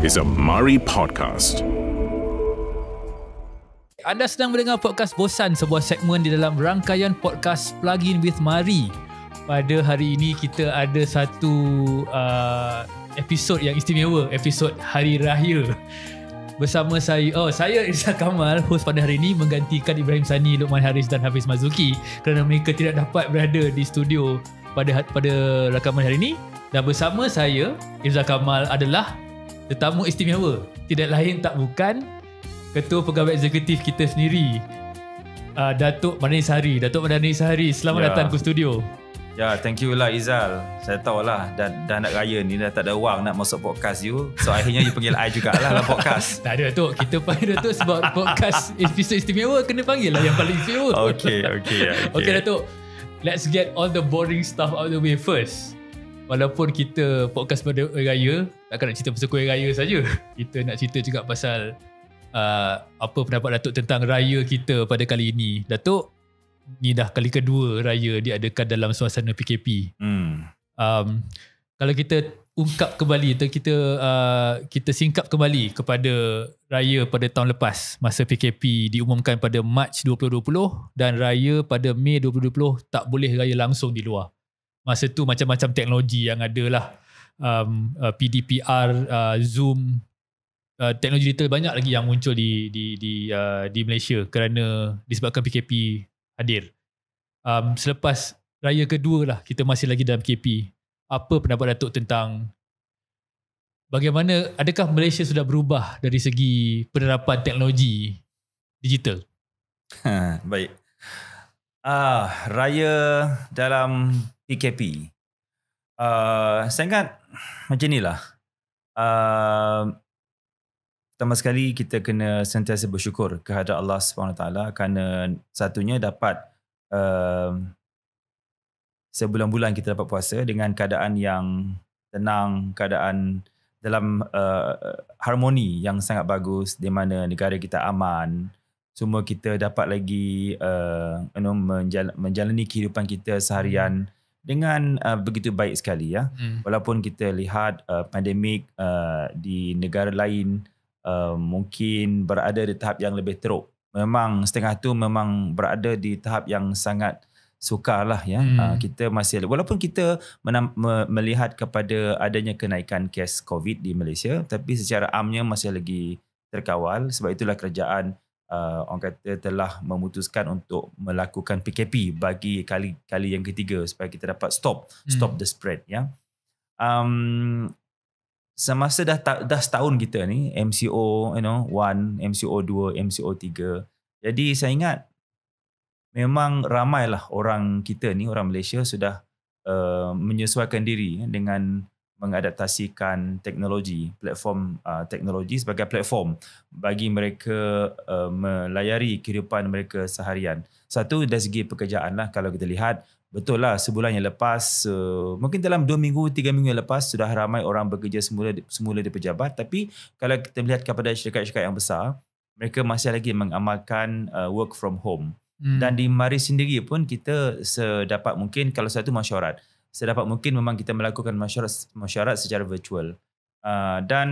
is a Mari Podcast. Anda sedang mendengar podcast Bosan, sebuah segmen di dalam rangkaian podcast Plug-in with Mari. Pada hari ini kita ada satu episod yang istimewa, episod Hari Raya. Bersama saya Izzal Kamal, host pada hari ini, menggantikan Ibrahim Sani, Luqman Haris dan Hafiz Mazuki kerana mereka tidak dapat berada di studio pada rakaman hari ini. Dan bersama saya, Izzal Kamal, adalah tetamu istimewa. Tidak lain tak bukan Ketua Pegawai Eksekutif kita sendiri, Datuk Mardhani Sahari. Datuk Mardhani Sahari, selamat datang ke studio. Ya, thank you lah Izzal. Saya tahulah dah nak raya ni, dah tak ada wang nak masuk podcast you. So akhirnya you panggil I jugalah dalam podcast. Tak ada Datuk, kita panggil Datuk sebab podcast episod istimewa, kena panggil lah yang paling istimewa. Okay. Okay Datuk, let's get all the boring stuff out of the way first. Walaupun kita podcast pada raya, takkan nak cerita pasal kuih raya saja. Kita nak cerita juga pasal apa pendapat Datuk tentang raya kita pada kali ini. Datuk, ni dah kali kedua raya diadakan dalam suasana PKP. Kalau kita ungkap kembali, kita singkap kembali kepada raya pada tahun lepas, masa PKP diumumkan pada Mac 2020 dan raya pada Mei 2020 tak boleh raya langsung di luar. Masa tu macam-macam teknologi yang ada lah, PDPR, Zoom, teknologi digital banyak lagi yang muncul di Malaysia kerana disebabkan PKP hadir. Selepas raya kedua lah, kita masih lagi dalam PKP. Apa pendapat Datuk tentang bagaimana, adakah Malaysia sudah berubah dari segi penerapan teknologi digital? Baik. Raya dalam PKP. Saya ingat macam ni lah. Pertama sekali kita kena sentiasa bersyukur kehadrat Allah SWT kerana satunya dapat sebulan-bulan kita dapat puasa dengan keadaan yang tenang, keadaan dalam harmoni yang sangat bagus, di mana negara kita aman. Semua kita dapat lagi menjalani kehidupan kita seharian dengan begitu baik sekali ya. Walaupun kita lihat pandemik di negara lain mungkin berada di tahap yang lebih teruk. Memang setengah tu memang berada di tahap yang sangat sukar lah ya. Kita masih, walaupun kita melihat kepada adanya kenaikan kes COVID di Malaysia, tapi secara amnya masih lagi terkawal. Sebab itulah kerajaan orang kata telah memutuskan untuk melakukan PKP bagi kali yang ketiga supaya kita dapat stop the spread ya. Semasa dah setahun kita ni MCO 1, MCO 2, MCO 3. Jadi saya ingat memang ramailah orang kita ni, orang Malaysia sudah menyesuaikan diri dengan mengadaptasikan platform teknologi sebagai platform bagi mereka melayari kehidupan mereka seharian. Satu dari segi pekerjaan lah, kalau kita lihat, betul lah sebulan yang lepas, mungkin dalam 2 minggu, 3 minggu yang lepas sudah ramai orang bekerja semula di pejabat. Tapi kalau kita melihat kepada syarikat-syarikat yang besar, mereka masih lagi mengamalkan work from home. Dan di Mari sendiri pun kita sedapat mungkin, kalau satu mesyuarat, sedapat mungkin memang kita melakukan mesyuarat secara virtual. Dan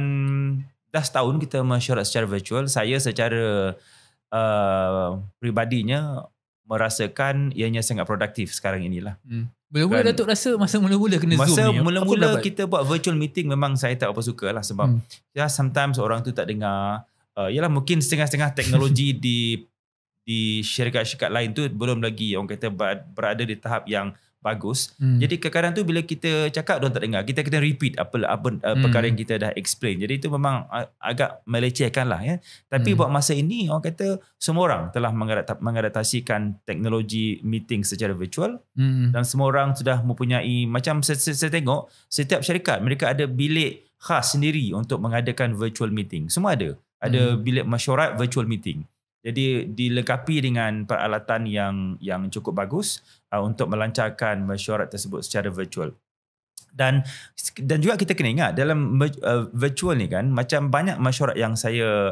dah setahun kita mesyuarat secara virtual. Saya secara pribadinya merasakan ianya sangat produktif sekarang inilah. Mula-mula Datuk rasa masa mula-mula kena Zoom ni? Masa mula-mula kita buat virtual meeting memang saya tak apa suka lah sebab sometimes orang tu tak dengar. Yalah, mungkin setengah-setengah teknologi di syarikat-syarikat lain tu belum lagi orang kata berada di tahap yang bagus. Jadi kadang-kadang tu bila kita cakap, diorang tak dengar. Kita kena repeat apa perkara yang kita dah explain. Jadi itu memang agak melecehkan lah ya. Tapi buat masa ini orang kata semua orang telah mengadaptasikan teknologi meeting secara virtual. Dan semua orang sudah mempunyai, macam saya tengok setiap syarikat mereka ada bilik khas sendiri untuk mengadakan virtual meeting. Semua ada. Ada bilik mesyuarat virtual meeting. Jadi dilengkapi dengan peralatan yang cukup bagus untuk melancarkan mesyuarat tersebut secara virtual. Dan juga kita kena ingat dalam virtual ni kan, macam banyak mesyuarat yang saya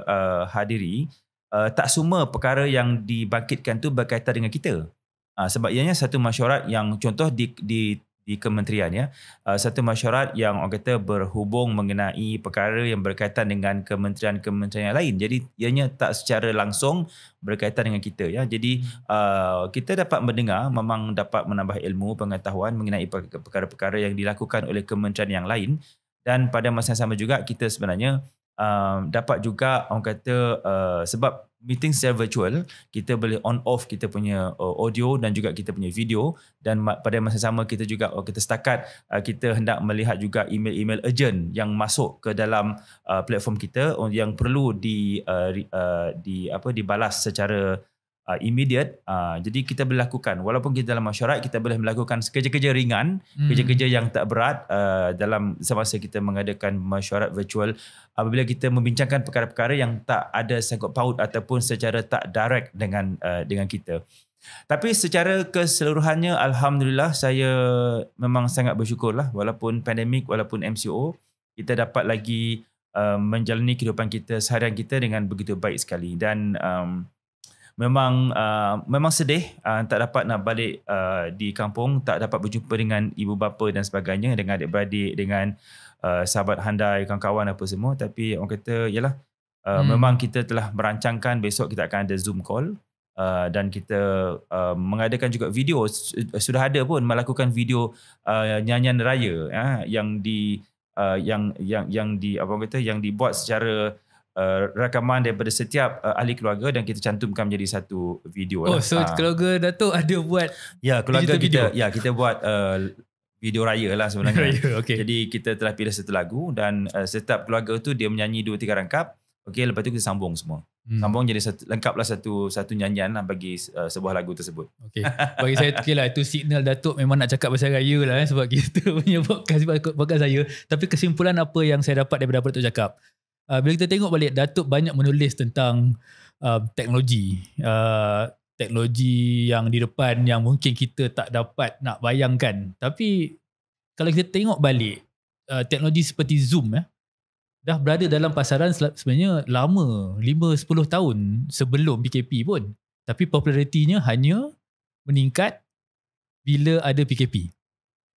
hadiri, tak semua perkara yang dibangkitkan tu berkaitan dengan kita. Sebab ianya satu mesyuarat yang contoh di kementerian ya. Satu mesyuarat yang orang kata berhubung mengenai perkara yang berkaitan dengan kementerian-kementerian yang lain. Jadi ianya tak secara langsung berkaitan dengan kita ya. Jadi kita dapat mendengar, memang dapat menambah ilmu, pengetahuan mengenai perkara-perkara yang dilakukan oleh kementerian yang lain, dan pada masa yang sama juga kita sebenarnya dapat juga orang kata sebab meeting secara virtual, kita boleh on off kita punya audio dan juga kita punya video, dan pada masa sama kita juga kita setakat kita hendak melihat juga email-email urgent yang masuk ke dalam platform kita yang perlu dibalas secara immediate. Jadi kita boleh lakukan, walaupun kita dalam mesyuarat, kita boleh melakukan kerja-kerja ringan, kerja-kerja yang tak berat dalam semasa kita mengadakan mesyuarat virtual, apabila kita membincangkan perkara-perkara yang tak ada sangkut paut ataupun secara tak direct dengan kita. Tapi secara keseluruhannya, alhamdulillah, saya memang sangat bersyukurlah, walaupun pandemik, walaupun MCO, kita dapat lagi menjalani kehidupan kita seharian kita dengan begitu baik sekali. Dan memang sedih tak dapat nak balik di kampung, tak dapat berjumpa dengan ibu bapa dan sebagainya, dengan adik-beradik, dengan sahabat handai, kawan-kawan apa semua. Tapi orang kata yalah, memang kita telah merancangkan besok kita akan ada Zoom call, dan kita mengadakan juga video. Sudah ada pun melakukan video nyanyian raya yang dibuat secara rakaman daripada setiap ahli keluarga, dan kita cantumkan menjadi satu video. So keluarga Datuk ada buat keluarga video? Kita buat video raya lah sebenarnya. Raya, okay. Jadi kita telah pilih satu lagu, dan setiap keluarga tu dia menyanyi 2-3 rangkap. Okey, lepas tu kita sambung semua. Sambung jadi lengkaplah satu nyanyian lah bagi sebuah lagu tersebut. Okey. Bagi saya lah itu signal Datuk memang nak cakap pasal raya lah, sebab kita punya podcast saya. Tapi kesimpulan apa yang saya dapat daripada apa Datuk cakap, bila kita tengok balik, Datuk banyak menulis tentang teknologi yang di depan yang mungkin kita tak dapat nak bayangkan. Tapi kalau kita tengok balik, teknologi seperti Zoom dah berada dalam pasaran sebenarnya lama, 5-10 tahun sebelum PKP pun. Tapi popularitinya hanya meningkat bila ada PKP.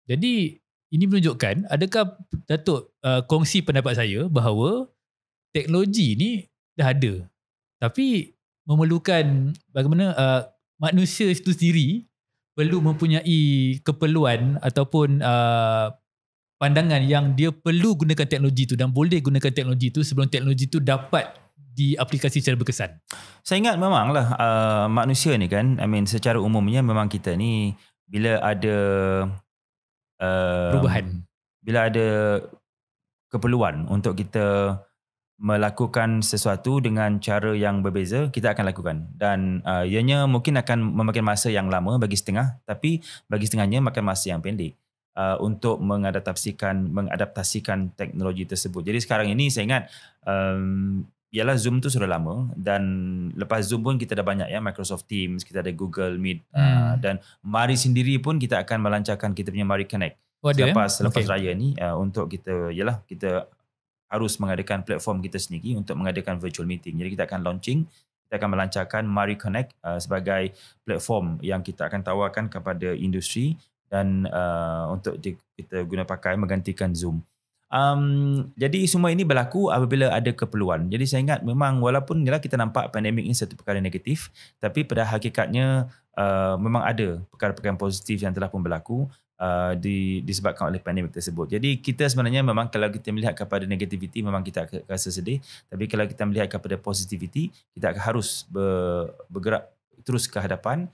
Jadi ini menunjukkan, adakah Datuk kongsi pendapat saya bahawa teknologi ni dah ada, tapi memerlukan bagaimana manusia itu sendiri perlu mempunyai keperluan ataupun pandangan yang dia perlu gunakan teknologi tu dan boleh gunakan teknologi tu sebelum teknologi tu dapat diaplikasi secara berkesan. Saya ingat memanglah manusia ni kan, secara umumnya memang kita ni bila ada perubahan, bila ada keperluan untuk kita melakukan sesuatu dengan cara yang berbeza, kita akan lakukan. Dan ianya mungkin akan memakan masa yang lama bagi setengah, tapi bagi setengahnya makan masa yang pendek untuk mengadaptasikan teknologi tersebut. Jadi sekarang ini saya ingat ialah Zoom tu sudah lama, dan lepas Zoom pun kita dah banyak Microsoft Teams, kita ada Google Meet, dan Mari sendiri pun kita akan melancarkan kita punya Mari Connect selepas raya ni, untuk kita harus mengadakan platform kita sendiri untuk mengadakan virtual meeting. Jadi kita akan launching, kita akan melancarkan Mari Connect sebagai platform yang kita akan tawarkan kepada industri, dan untuk kita guna pakai menggantikan Zoom. Jadi semua ini berlaku apabila ada keperluan. Jadi saya ingat memang walaupun kita nampak pandemik ini satu perkara negatif, tapi pada hakikatnya memang ada perkara-perkara positif yang telah pun berlaku disebabkan oleh pandemik tersebut. Jadi kita sebenarnya memang kalau kita melihat kepada negativity memang kita akan rasa sedih, tapi kalau kita melihat kepada positivity, kita akan harus bergerak terus ke hadapan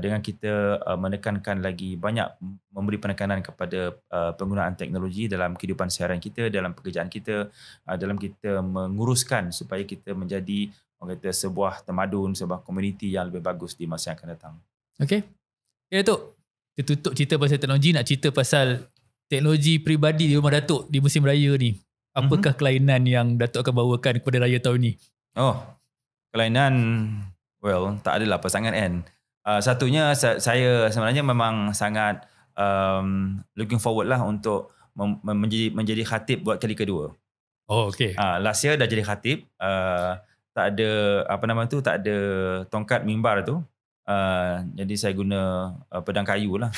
dengan kita menekankan lagi banyak, memberi penekanan kepada penggunaan teknologi dalam kehidupan seharian kita, dalam pekerjaan kita, dalam kita menguruskan supaya kita menjadi sebuah tamadun, sebuah komuniti yang lebih bagus di masa yang akan datang. Okey. Ya Datuk, kita tutup cerita pasal teknologi, nak cerita pasal teknologi peribadi di rumah Datuk di musim raya ni. Apakah kelainan yang Datuk akan bawakan kepada raya tahun ni? Kelainan, tak adalah pasangan kan. Satunya saya sebenarnya memang sangat looking forward lah untuk menjadi khatib buat kali kedua. Okay. Last year dah jadi khatib, tak ada tak ada tongkat mimbar tu. Jadi saya guna pedang kayu lah.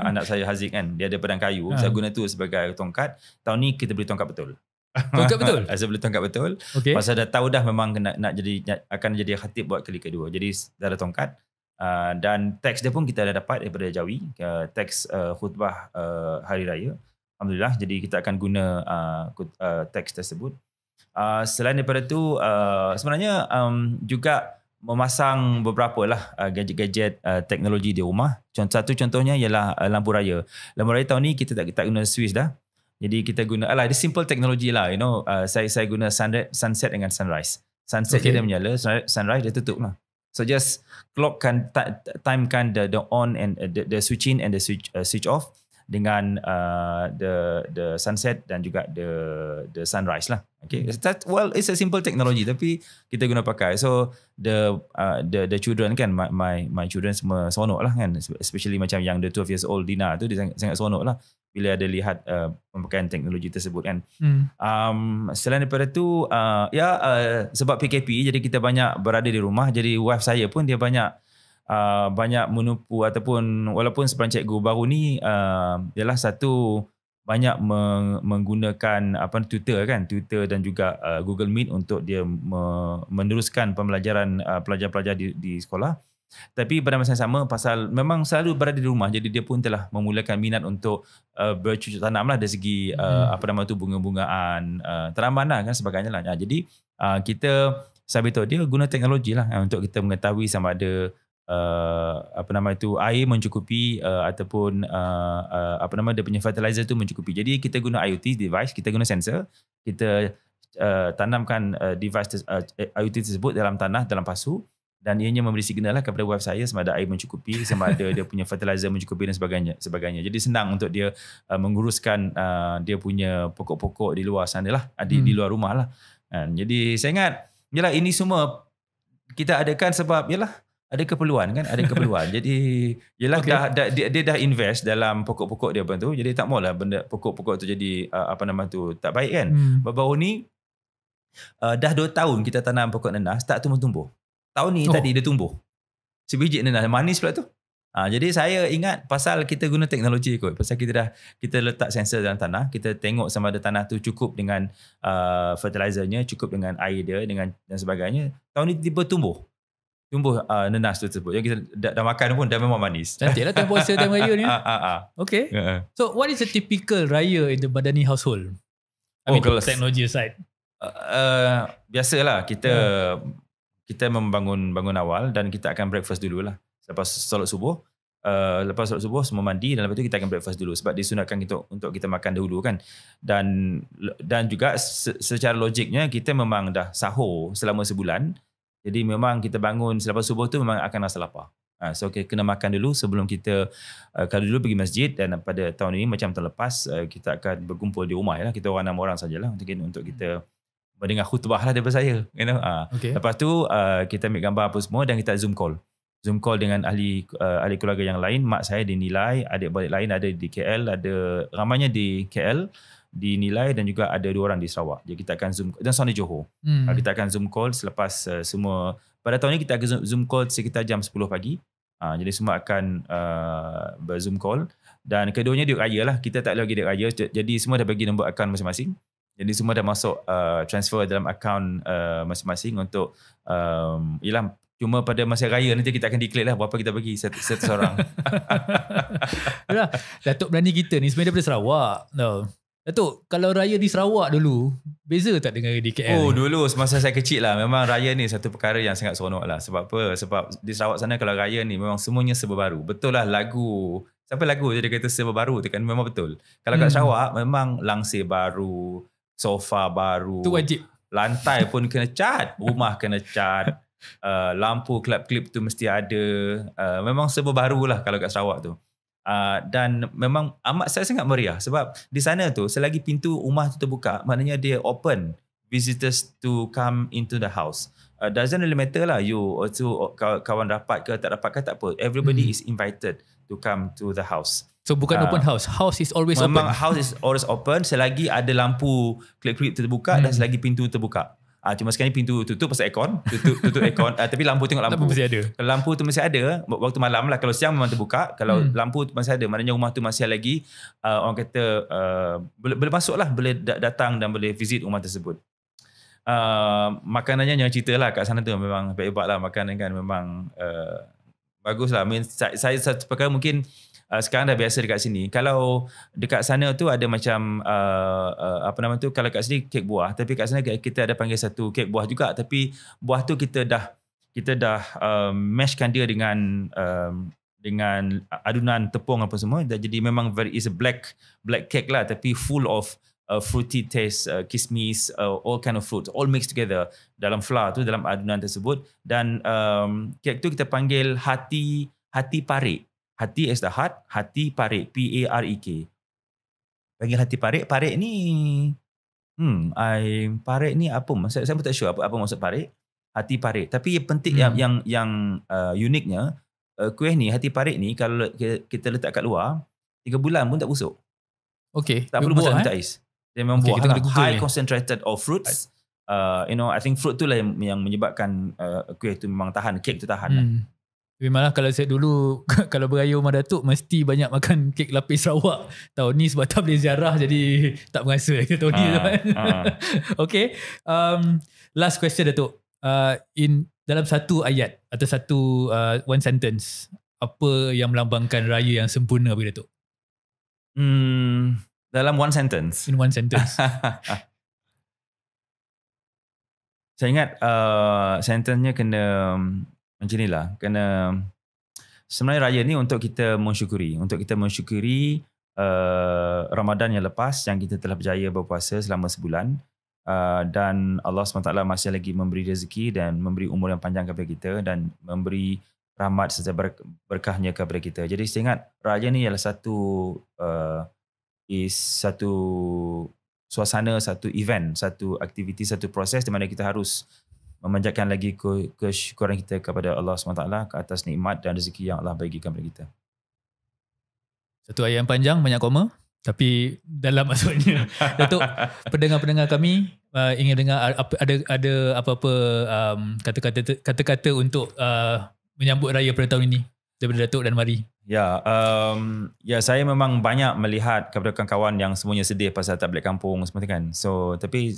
Anak saya Haziq kan, dia ada pedang kayu. Saya guna tu sebagai tongkat. Tahun ni kita beli tongkat betul. Tongkat betul? Saya beli tongkat betul. Okay. Pasal dah tahu dah memang akan jadi khatib buat kali kedua. Jadi dah ada tongkat. Dan teks dia pun kita dah dapat daripada Jawi. Teks khutbah Hari Raya. Alhamdulillah. Jadi kita akan guna teks tersebut. Selain daripada tu, sebenarnya juga memasang beberapa lah gadget-gadget teknologi di rumah. Satu contohnya ialah lampu raya. Lampu raya tahun ni kita tak guna switch dah. Jadi kita guna, dia simple teknologi lah. Saya guna sunset dengan sunrise. Sunset dia menyala, sunrise dia tutup lah. So just clock kan, time kan the on and the switch in and the switch off dengan the sunset dan juga the sunrise lah. Okay, it's a simple technology tapi kita guna pakai. So the children kan, my children semua seronok lah kan, especially macam yang the 12 years old Dina tu, dia sangat seronok lah bila ada lihat pemakaian teknologi tersebut kan. Selain daripada tu sebab PKP jadi kita banyak berada di rumah, jadi wife saya pun dia banyak menupu ataupun walaupun sebenarnya cikgu baru ni ialah satu banyak menggunakan Twitter dan juga Google Meet untuk dia meneruskan pembelajaran pelajar-pelajar di sekolah. Tapi pada masa yang sama, pasal memang selalu berada di rumah, jadi dia pun telah memulakan minat untuk bercucuk tanam lah dari segi bunga-bungaan, tanaman lah kan sebagainya lah. Jadi saya beritahu dia guna teknologi lah untuk kita mengetahui sama ada air mencukupi ataupun dia punya fertilizer tu mencukupi. Jadi kita guna IoT device, kita guna sensor, kita tanamkan device IoT tersebut dalam tanah, dalam pasu, dan ianya memberi signal lah kepada wife saya sama ada air mencukupi, sama ada dia punya fertilizer mencukupi dan sebagainya. Jadi senang untuk dia menguruskan dia punya pokok-pokok di luar sana lah, di luar rumah lah. Jadi saya ingat yalah, ini semua kita adakan sebab yalah ada keperluan kan, ada keperluan. Jadi yalah dia dah invest dalam pokok-pokok dia tu. Jadi tak maulah benda pokok-pokok tu jadi tak baik kan. Baru ni dah 2 tahun kita tanam pokok nanas, tak tumbuh-tumbuh. Tahun ni tadi dia tumbuh. Sebiji nanas manis pula tu. Jadi saya ingat pasal kita guna teknologi kot. Pasal kita letak sensor dalam tanah, kita tengok sama ada tanah tu cukup dengan fertilizernya, cukup dengan air dia dan sebagainya. Tahun ni tiba tumbuh nanas tu tersebut. Yang kita dah makan pun dah memang manis. Cantik lah time puasa, time raya ni. Okay. So what is a typical raya in the Madani household? I mean, technology aside. Biasalah kita bangun awal dan kita akan breakfast dululah. Lepas solat subuh, semua mandi dan lepas tu kita akan breakfast dulu sebab disunatkan untuk kita makan dahulu kan. Dan juga secara logiknya kita memang dah sahur selama sebulan. Jadi memang kita bangun selepas subuh tu memang akan rasa lapar. So kena makan dulu sebelum kita kalau dulu pergi masjid, dan pada tahun ini macam tahun lepas kita akan berkumpul di rumah lah. Kita orang 6 orang sajalah untuk kita mendengar khutbah lah daripada saya. Okay. Lepas tu kita ambil gambar apa semua dan kita Zoom call dengan ahli keluarga yang lain. Mak saya dinilai, adik-beradik lain ada di KL, ada ramainya di KL dinilai, dan juga ada 2 orang di Sarawak. Jadi kita akan Zoom, dan sound di Johor. Kita akan Zoom call selepas semua. Pada tahun ni kita akan Zoom call sekitar jam 10 pagi. Jadi semua akan ber-Zoom call. Dan keduanya duit raya lah. Kita tak lagi duit raya. Jadi semua dah bagi nombor akaun masing-masing. Jadi semua dah masuk transfer dalam akaun masing-masing untuk ialah cuma pada masa raya nanti kita akan declare lah berapa kita bagi satu seorang. Datuk Melani kita ni sebenarnya daripada Sarawak. Datuk, kalau raya di Sarawak dulu, beza tak dengan di KL? Dulu semasa saya kecil lah, memang raya ni satu perkara yang sangat seronok lah. Sebab apa? Sebab di Sarawak sana kalau raya ni memang semuanya serba baru. Betul lah lagu. Sampai lagu je dia kata serba baru tu kan, memang betul. Kalau kat Sarawak memang langsir baru, sofa baru. Tu wajib. Lantai pun kena cat, rumah kena cat. Lampu klip tu mesti ada. Memang serba baru lah kalau kat Sarawak tu. Dan memang amat saya sangat meriah sebab di sana tu selagi pintu rumah tu terbuka, maknanya dia open visitors to come into the house. Doesn't really matter lah you also kawan rapat ke tak rapat ke tak apa, everybody is invited to come to the house. So bukan open house is always memang open. House is always open selagi ada lampu klip-klip terbuka dan selagi pintu terbuka. Cuma sekarang ni pintu tutup pasal aircon, tutup aircon, tapi lampu tengok lampu. Masih ada. Kalau lampu tu masih ada waktu malam lah. Kalau siang memang terbuka. Kalau lampu tu masih ada, maknanya rumah tu masih lagi orang kata boleh masuk lah, boleh datang dan boleh visit rumah tersebut. Makanannya jangan cerita lah, kat sana tu memang hebat lah makanan kan, memang bagus lah. I mean, saya satu perkara mungkin sekarang dah biasa dekat sini. Kalau dekat sana tu ada macam apa nama tu, kalau kat sini kek buah, tapi kat sana kita ada panggil satu kek buah juga, tapi buah tu kita dah mashkan dia dengan adunan tepung apa semua. Jadi memang is a black cake lah, tapi full of fruity taste, kismis, all kind of fruits, all mixed together dalam flour tu, dalam adunan tersebut. Dan kek tu kita panggil hati parik. Hati is the heart, hati parik, P-A-R-E-K. Panggil hati parik. Parik ni parik ni apa maksud? Saya pun tak sure apa maksud parik. Hati parik. Tapi yang penting yang uniknya, kuih ni, hati parik ni kalau kita letak kat luar 3 bulan pun tak busuk. Okay. Tak perlu masak minta ais. Dia memang buah lah. High concentrated of fruits. I think fruit tu lah yang menyebabkan kuih tu memang tahan, kek tu tahan lah. Tapi malah kalau saya dulu kalau beraya rumah Datuk mesti banyak makan kek lapis Sarawak. Tahun ni sebab tak boleh ziarah jadi tak berasa tahun ni kan. Okay. Last question Datuk. Dalam satu ayat atau satu one sentence, apa yang melambangkan raya yang sempurna bagi Datuk? Dalam one sentence. In one sentence. Saya ingat sentence-nya kena macam ni lah. Kena, sebenarnya raya ni untuk kita mensyukuri. Untuk kita mensyukuri Ramadan yang lepas yang kita telah berjaya berpuasa selama sebulan. Dan Allah SWT masih lagi memberi rezeki dan memberi umur yang panjang kepada kita dan memberi rahmat serta berkahnya kepada kita. Jadi saya ingat raya ni ialah satu suasana, satu event, satu aktiviti, satu proses di mana kita harus memanjatkan lagi kesyukuran kita kepada Allah SWT ke atas nikmat dan rezeki yang Allah bagikan kepada kita. Satu ayat yang panjang, banyak koma. Tapi dalam maksudnya, Datuk, pendengar-pendengar kami ingin dengar ada apa-apa kata-kata untuk menyambut raya pada tahun ini daripada Datuk dan Mari. Ya, saya memang banyak melihat kepada kawan-kawan yang semuanya sedih pasal tak balik kampung semua kan. So, tapi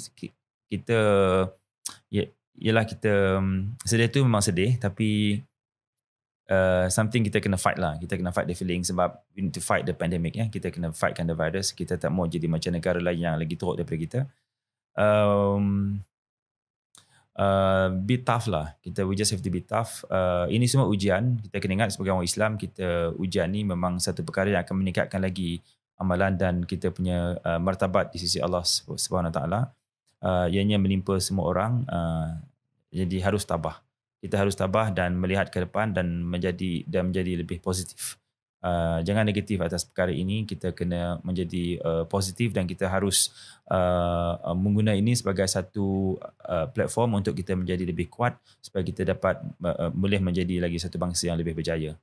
kita ialah kita sedih tu memang sedih, tapi something kita kena fight lah. Kita kena fight the feeling sebab we need to fight the pandemic ya. Kita kena fightkan the virus. Kita tak mau jadi macam negara lain yang lagi teruk daripada kita. Be tough lah. We just have to be tough. Ini semua ujian. Kita kena ingat sebagai orang Islam, ujian ni memang satu perkara yang akan meningkatkan lagi amalan dan kita punya martabat di sisi Allah SWT. Ianya menimpa semua orang. Jadi harus tabah. Kita harus tabah dan melihat ke depan dan menjadi lebih positif. Jangan negatif atas perkara ini. Kita kena menjadi positif dan kita harus menggunakan ini sebagai satu platform untuk kita menjadi lebih kuat supaya kita dapat boleh menjadi lagi satu bangsa yang lebih berjaya.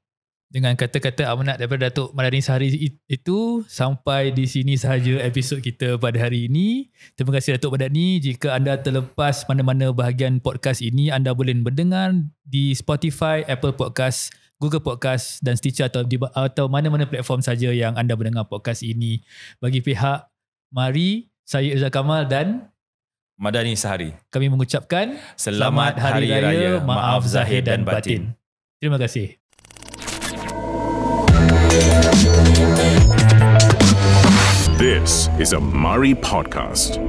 Dengan kata-kata amanat daripada Datuk Mardhani Sahari itu, sampai di sini sahaja episod kita pada hari ini. Terima kasih Datuk Mardhani. Jika anda terlepas mana-mana bahagian podcast ini, anda boleh mendengar di Spotify, Apple Podcast, Google Podcast dan Stitcher atau mana-mana platform saja yang anda mendengar podcast ini. Bagi pihak Mari, saya Izzat Kamal dan Mardhani Sahari, kami mengucapkan Selamat Hari Raya, maaf zahir dan batin. Terima kasih. This is a Mari podcast.